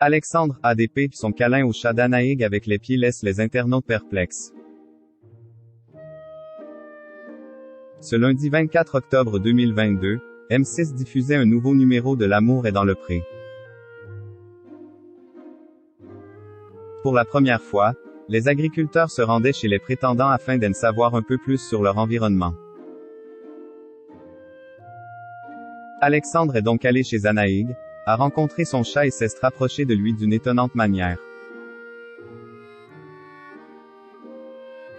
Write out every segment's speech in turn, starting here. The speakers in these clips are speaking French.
Alexandre, ADP, son câlin au chat d'Anaïg avec les pieds laisse les internautes perplexes. Ce lundi 24 octobre 2022, M6 diffusait un nouveau numéro de L'amour est dans le pré. Pour la première fois, les agriculteurs se rendaient chez les prétendants afin d'en savoir un peu plus sur leur environnement. Alexandre est donc allé chez Anaïg, a rencontré son chat et s'est rapproché de lui d'une étonnante manière.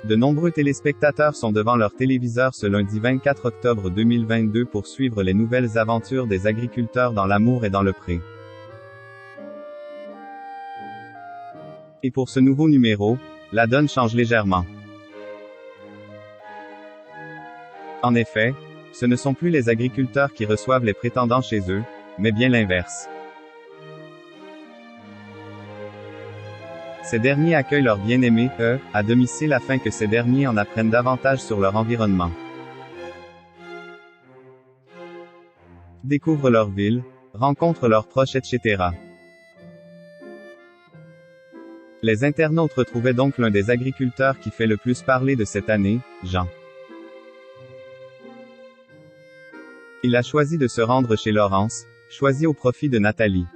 De nombreux téléspectateurs sont devant leur téléviseur ce lundi 24 octobre 2022 pour suivre les nouvelles aventures des agriculteurs dans L'amour est dans le pré. Et pour ce nouveau numéro, la donne change légèrement. En effet, ce ne sont plus les agriculteurs qui reçoivent les prétendants chez eux, mais bien l'inverse. Ces derniers accueillent leurs bien-aimés, à domicile afin que ces derniers en apprennent davantage sur leur environnement. Découvrent leur ville, rencontrent leurs proches, etc. Les internautes retrouvaient donc l'un des agriculteurs qui fait le plus parler de cette année, Jean. Il a choisi de se rendre chez Laurence, choisi au profit de Nathalie.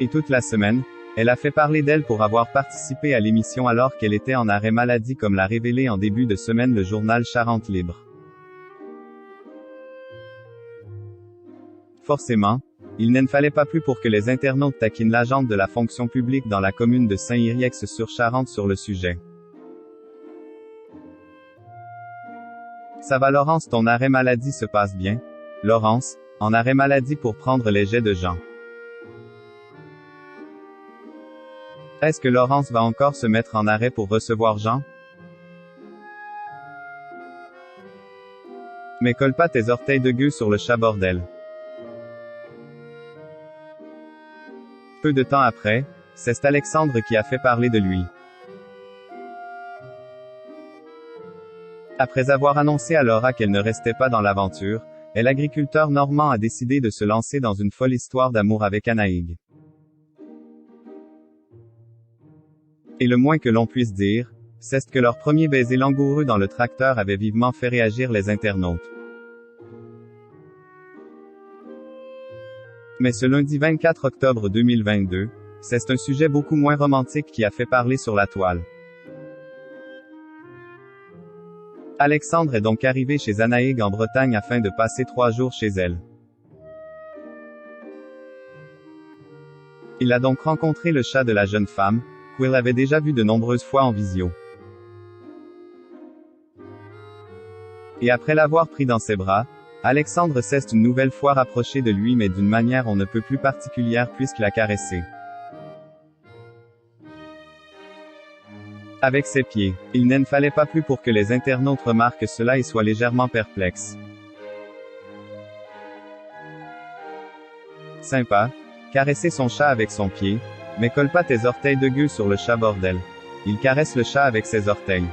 Et toute la semaine, elle a fait parler d'elle pour avoir participé à l'émission alors qu'elle était en arrêt maladie comme l'a révélé en début de semaine le journal Charente Libre. Forcément, il n'en fallait pas plus pour que les internautes taquinent l'agente de la fonction publique dans la commune de Saint-Yrieix-sur-Charente sur le sujet. Ça va Laurence, ton arrêt maladie se passe bien? Laurence, en arrêt maladie pour prendre les jets de Jean. Est-ce que Laurence va encore se mettre en arrêt pour recevoir Jean? Mais colle pas tes orteils de gueux sur le chat bordel. Peu de temps après, c'est Alexandre qui a fait parler de lui. Après avoir annoncé à Laura qu'elle ne restait pas dans l'aventure, l'agriculteur normand a décidé de se lancer dans une folle histoire d'amour avec Anaïg. Et le moins que l'on puisse dire, c'est que leur premier baiser langoureux dans le tracteur avait vivement fait réagir les internautes. Mais ce lundi 24 octobre 2022, c'est un sujet beaucoup moins romantique qui a fait parler sur la toile. Alexandre est donc arrivé chez Anaïg en Bretagne afin de passer 3 jours chez elle. Il a donc rencontré le chat de la jeune femme, qu'il avait déjà vu de nombreuses fois en visio. Et après l'avoir pris dans ses bras, Alexandre s'est une nouvelle fois rapproché de lui mais d'une manière on ne peut plus particulière puisqu'il l'a caressé. Avec ses pieds. Il n'en fallait pas plus pour que les internautes remarquent cela et soient légèrement perplexes. Sympa. Caresser son chat avec son pied. Mais colle pas tes orteils de gueux sur le chat bordel. Il caresse le chat avec ses orteils.